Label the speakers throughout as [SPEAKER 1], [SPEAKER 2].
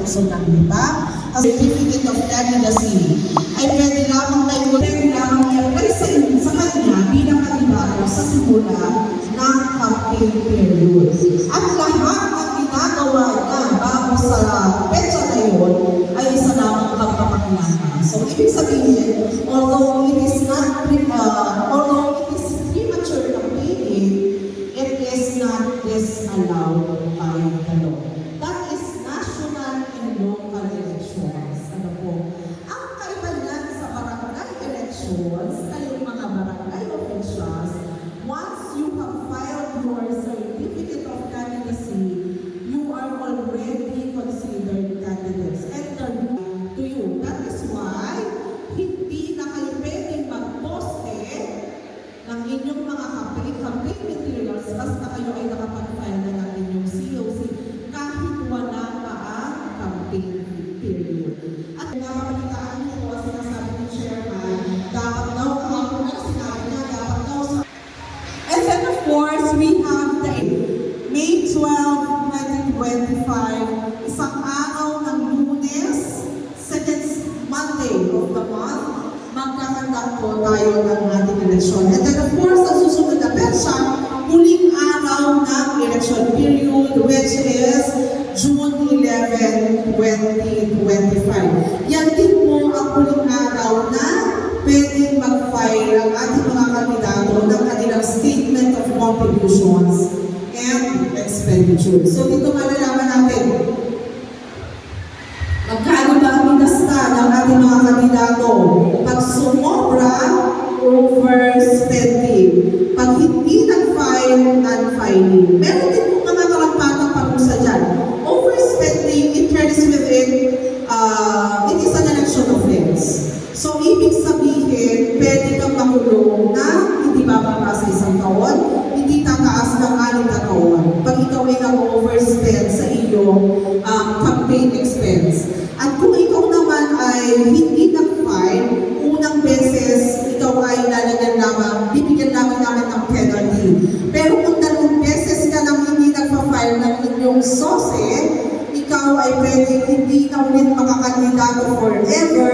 [SPEAKER 1] personal, di ba? Ang certificate of candidacy ay pwede lamang sa kanya bilang kandidato sa simula ng campaign period. At lahat ng ginagawa niya bago sa petsa na yun ay isa lamang pagpapakilala. So, ibig sabihin, although it is premature campaigning, it is not disallowed by the law. That is national and local elections. Ano po? Ang kaiba niyan sa barangay elections, kayong mga barangay officials, once you have filed your certificate of candidacy, you are already considered candidates. Enter to you. That is why hindi na kayo pwedeng mag-poste ng inyong mga campaign materials basta kayo ay nakapag-file na ng inyong COC kahit wala pa ang campaign period. At napapalitaan niyo po ang sinasabi ni Chairman, dapat daw kahapon na sinabi niya, dapat daw sa... And then of course, we have the May 12, 2025, isang araw ng Lunes, second Monday of the month, magkakandak po tayo ng ating eleksyon. And then of course, ang susunod na petsa, huling araw ng election period, which is June 11, 2025. Yan din po ang huling araw na pwedeng mag-file ang ating mga kandidato ng kanilang statement of contributions and expenditures. So dito malalaman natin magkano ba ang minasta ng ating mga kandidato pag sumobra, overspending, pag hindi nag-file, non-filing. Meron din po mga karampatang parusa dyan. Overspending, it carries within, it is an election offense. So, ibig sabihin, pwede kang makulong na hindi bababa sa isang taon, hindi tataas ng 6 na taon pag ikaw ay nag-overspend sa iyong campaign expense. At kung ikaw naman ay hindi nag-file, unang beses, ikaw ay lalagyan lamang, bibigyan namin ng penalty. Pero kung 2 beses ka nang hindi nagpa-file ng inyong SOSE, ikaw ay pwedeng hindi na ulit makakandidato forever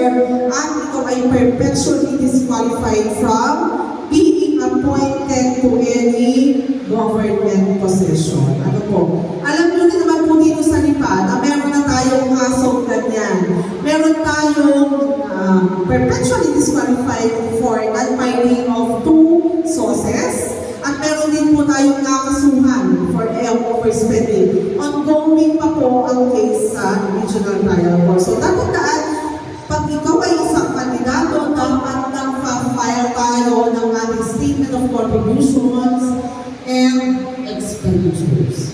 [SPEAKER 1] at ikaw ay perpetually disqualified from being appointed to any government position. Ano po? Alam nyo din naman po dito sa Lipa na meron na tayong kasong ganyan. Meron tayong perpetually disqualified for non-filing of 2 sources at meron din po tayong nakasuhan for overspending. Ongoing pa po ang case sa regional trial court. So, tatandaan, pag ikaw ay isang kandidato, dapat nang-file tayo ng ating statement of contributions and expenditures.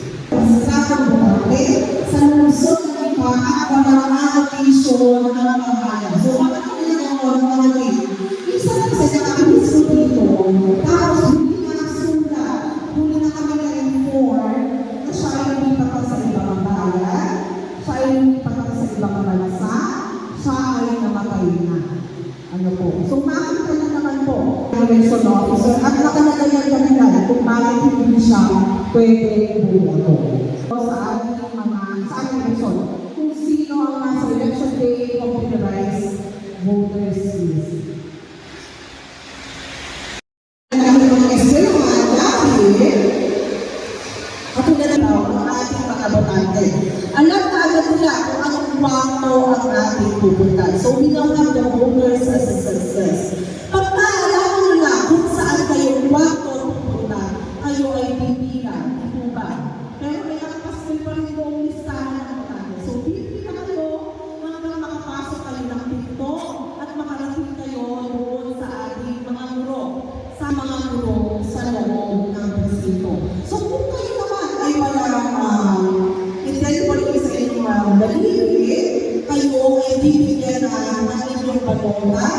[SPEAKER 1] Sa lungsod ng iba at pag-allocation ng pambayan. So, bakit kami nagawa ng mga dito? Isa lang sa nakakabis ko dito, tapos hindi na nagsulat, huli na kami na-inform na siya ay lumipat sa ibang bayan, siya ay lumipat sa ibang bansa, siya ay namatay na. Ano po? So, makikita na naman po ang election officer at nakalagay ang kanila kung bakit hindi siya pwede bumoto. Sa ating election, kung sino ang nasa election day computerized voters list. Alam na agad nila kung anong kwarto ang ating pupunta. So, we don't have the voters as a success. Pag alam nila kung saan kayo kwarto pupunta, kayo ay pipila, di po ba? Pero may nakapaskil pa rin itong listahan ng tayo. So, pipila kayo hanggang makapasok kayo ng pinto at makarating kayo doon sa ating mga guro. Sa mga guro sa loob ng presinto. So, kung kayo naman ay walang dahil po rin sa inyong daliri, kayo ay bibigyan ng inyong balota,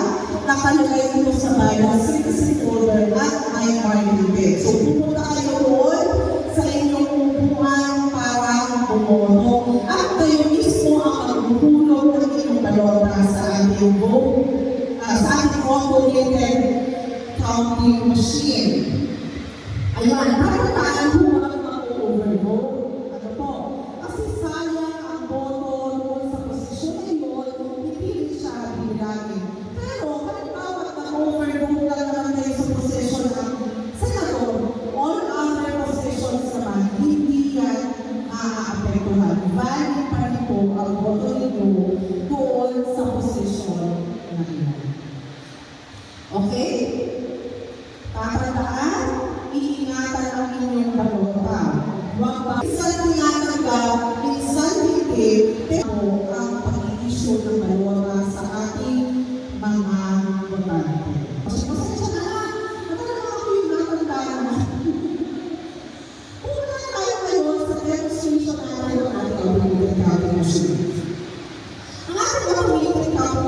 [SPEAKER 1] nakalagay ito sa bayan, citizen folder at minority. So, pupunta kayo doon sa inyong upuan para bumoto. At kayo mismo ang maghuhulog ng inyong balota sa ating vote, sa ating automated counting machine. Ayan, bakit tayo ang mag-overvote?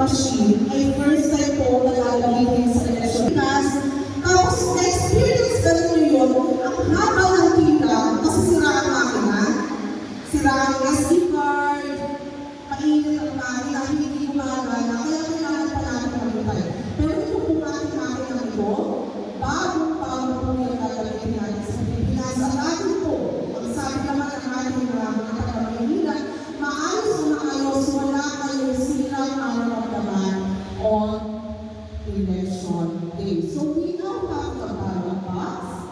[SPEAKER 1] machine ay first time po na lalagyan sa election. Tapos, na-experience ba nyo yun, ang haba ng pila, kasi sira ang makina, sira ang SD card, mainit ang makina, hindi gumagana, kaya kailangan pa natin magbutay. Pero ito po ating makina ito, bago-bago po yung lalagyan natin sa Pilipinas. Ang atin po, ang sabi naman ng ating mga taga-Pilipinas, maayos na maayos, wala kayong silang maramdaman on election day. So we now have the ballot box.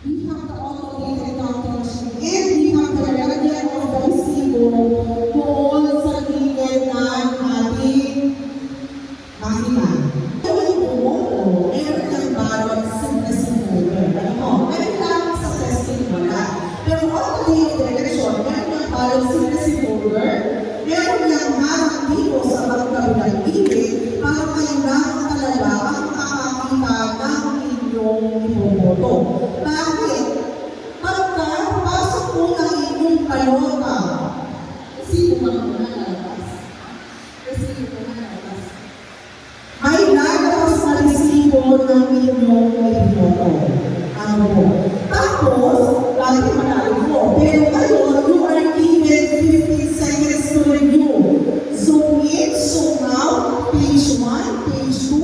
[SPEAKER 1] We have the automated counting machine. And we have the lagyan of the resibo doon sa gilid ng ating makina. Meron ng ballot single-single. Meron lang sa testing wala. Pero automated election, meron ng ballot single-single. Meron lang harap dito sa magkabilang gilid para kayo lang talaga ang makakakita ng inyong iboboto. Bakit? Pagka pasok po ng inyong balota, sino man ang lalabas? Sino man ang lalabas? May lalabas na resibo ng inyong iboboto. Ano po? Tapos, lagi manalo po. Pero ngayon, you are given 15 seconds to review. Zoom in, zoom out, page 1, page 2,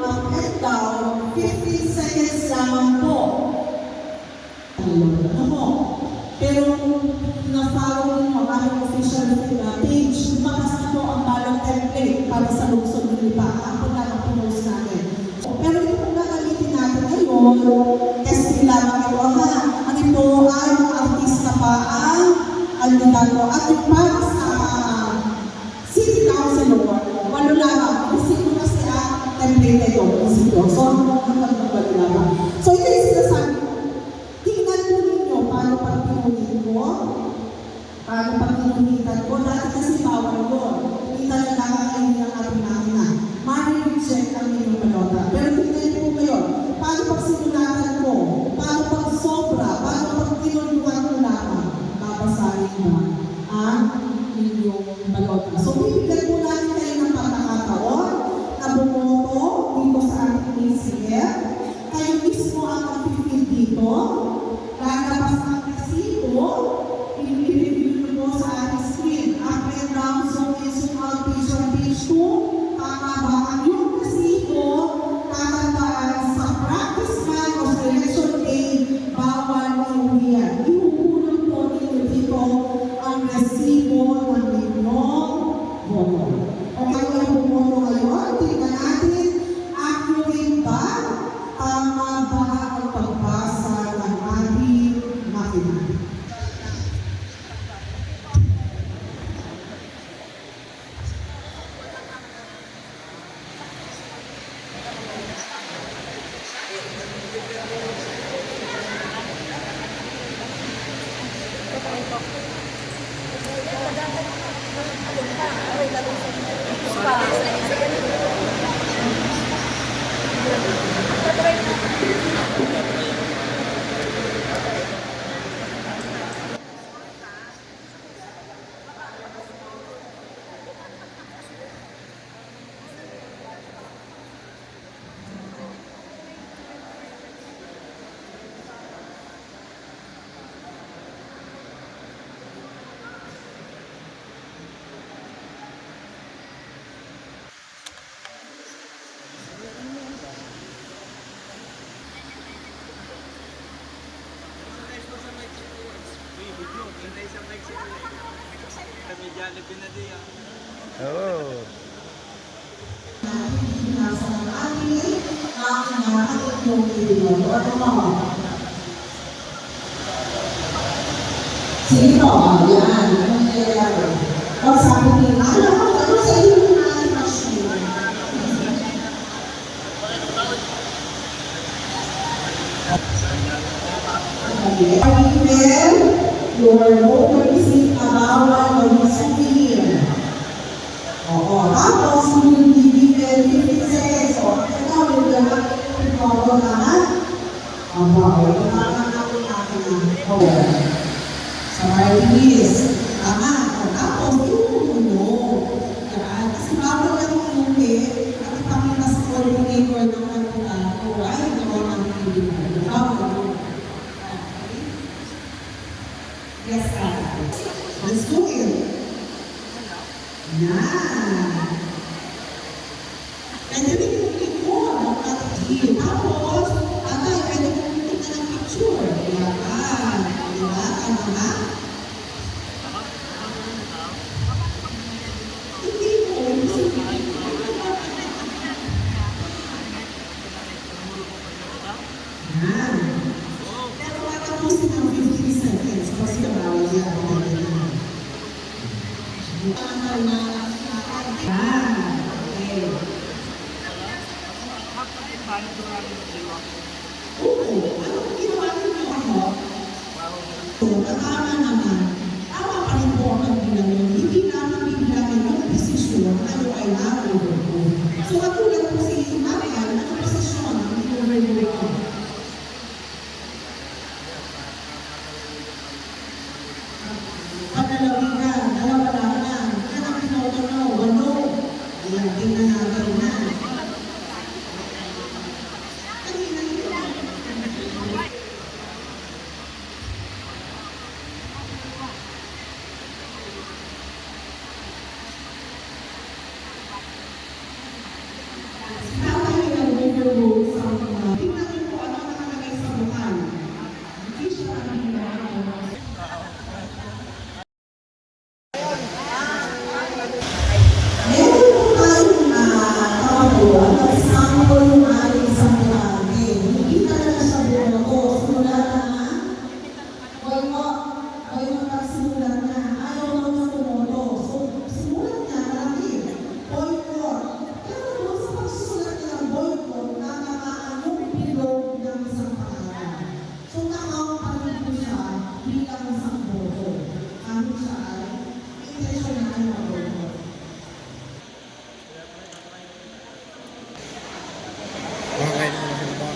[SPEAKER 1] up and down, 15 seconds lamang po. Pero na-follow mo ang aming official page, lumabas na po ang ballot template para sa lungsod ng iba. Ako na ang pinost natin. Pero ito kung gagamitin natin ngayon, testing lamang ito ha. Ano ito ay mga artista pa ang kandidato at yung para sa City Councilor, walo lamang, isip ko na siya template na ito, isip ko. So, walo lamang. So, ito yung sinasabi ko. Tingnan po ninyo paano pag-pinuhin ko, paano pag-pinuhitan ko, dati kasi bawal yun. Hindi talaga kakainin ang ating makina. Mari-reject ang inyong balota. Pero tingnan po ngayon, paano pag-simulatan ko, paano pag-sobra, paano pag-pinulungan ko lamang, babasahin na ang inyong balota. So, bibigyan po natin kayo ng pagkakataon na bumoto dito sa ating ACF. Kayo mismo ang mag-feel dito. Lalabas ang resibo, i-review mo sa ating screen. Up and down, zoom in, zoom out, page 1, page 2. Tama ba ang yung resibo? Tatandaan sa practice man o sa election day, bawal iuwi yan. Ihuhulog po ninyo dito ang resibo ng inyong boto. O kayo ay bumoto ngayon, tingnan natin, accurate ba? Tama ba ang pagbasa ng ating makina?
[SPEAKER 2] Oh.
[SPEAKER 1] Sino? Yan. O sabi nila, alam mo, ano sa iyo na machine? Email, your voter receipt bawal o disappear. Oo. Tapos, hindi given 50 seconds. O, ito, yung gano'n, ito, lahat. Aba, o, ito natin natin. Sa Marlies, tama. O, tapos, iuulo. Yan. Pwede rin yung picture ng ating tapos, tatay, pwede mo pumunta ng picture. Yan. Diba? Ano ba? Hindi mo. Yan. Pero matapusin ng 15 seconds kasi bawal yan. Okay. Oo, anong ginawa ninyo ako? Tama naman. Tama pa rin po ang pagbilangin. Hindi namin bibilangin yung posisyon na yung ay na-overload. So, katulad po sa iyo natin, ang posisyon ang i-overload. Panalawigan, dalawa lang. Yan ang pinoto na, walo. Ayan, tingnan natin na. Tama yung nag-overload sa mga. Tingnan niyo po ano nakalagay sa bukan. Hindi siya ang hinahanap. Meron po tayong sample ng ating sampuhante. Hindi talaga siya bumoto. Simulan na. Huwag mo pagsimulan na. Ayaw mo na bumoto. So, simulan niya malaki. Boycott. Pero doon sa pagsusulat niya ng boycott, natamaan yung bilog ng isang pangalan. So, nakakaparin po siya bilang isang boto. Kahit siya ay intentional na boto.
[SPEAKER 2] Okay na naman ba?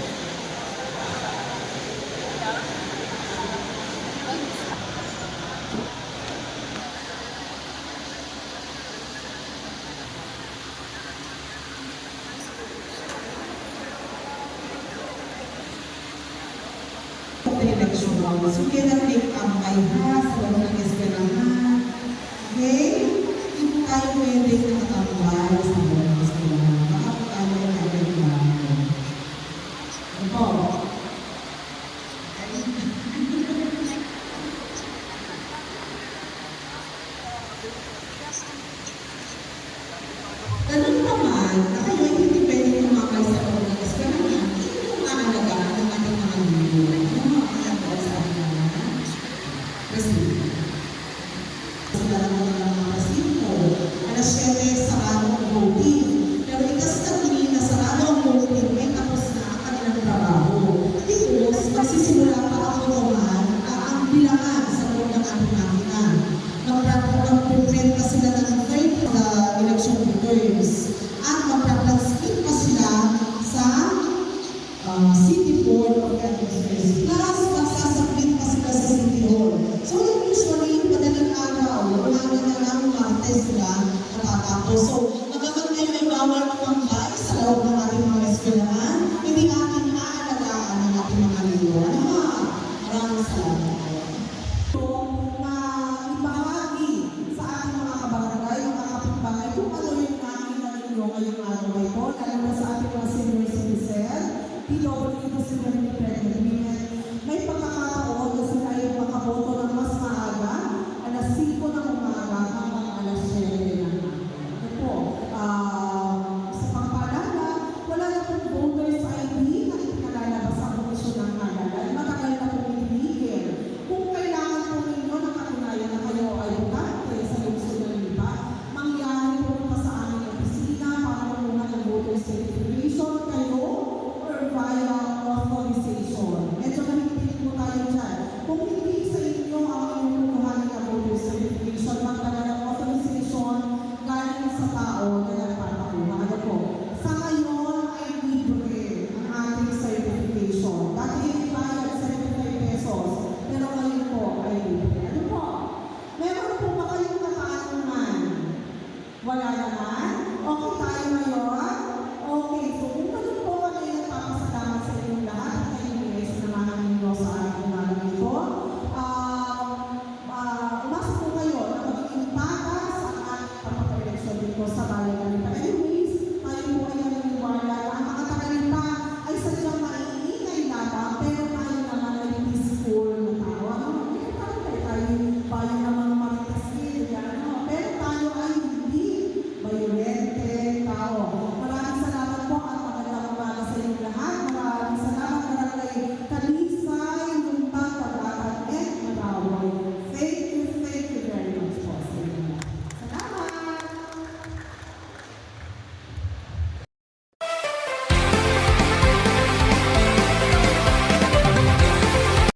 [SPEAKER 1] Election. So, kailan take ay ha, sa loob ng eskwelahan. Okay? Hindi po tayo pwede nakatambay sa loob ng eskwelahan. Baka po tayo nag-agad. Ano po? Ganun naman, na kayo hindi pwede tumakay sa loob ng eskwelahan. Hindi po maalagaan ng ating mga libro. Ayan po sa ating mga kasi sila naman ng mga pasimpo. Alas 7, sarado ang voting. Pero ikastabi na sarado ang voting, may tapos na ang kanilang trabaho. Because magsisimula pa ang tutuhan ang bilangan sa loob ng ating makina. Mag-prepare pa sila ng 30 election returns. At mag-skip pa sila sa City Board of Elections. Plus, magsasubmit pa sila sa City Hall. So, yung usually, madaling araw, umaga na lang, Martes sila natatapos. So, magagamit kayo may bawal tumambay sa loob ng ating mga eskwelahan. Hindi natin aalagaan ang ating mga libro. Maraming salamat. So, na ibahagi sa ating mga kabarangay, mga kapitbahay, kung ano yung nakikita ninyo ngayong araw na ito, lalo na sa ating mga senior citizen, PWD senior pregnant women, may pagkakataon na sila ay makaboto ng mas maaga, alas 5 ng umaga hanggang alas 7 ng umaga. Ito po, sa pangpalala, wala na pong voters ID na ipinalalabas sa komisyon ng halalan. Matagal na pong itinigil. Kung kailangan po ninyo ng katunayan na kayo ay butante sa lungsod ng Lipa, mangyari po pa sa aming opisina para kumuha ng voter certification kayo or via authorization. Medyo mahigpit po tayo dyan. Kung hindi sa inyo ang inyong kukuhanin na voter certification, magdala ng authorization galing sa tao na nagpapakuha. Ano po? Sa ngayon ay libre ang ating certification. Dati ibayad 75 pesos, pero ngayon po ay libre. Ano po? Meron po ba kayong katanungan? Wala na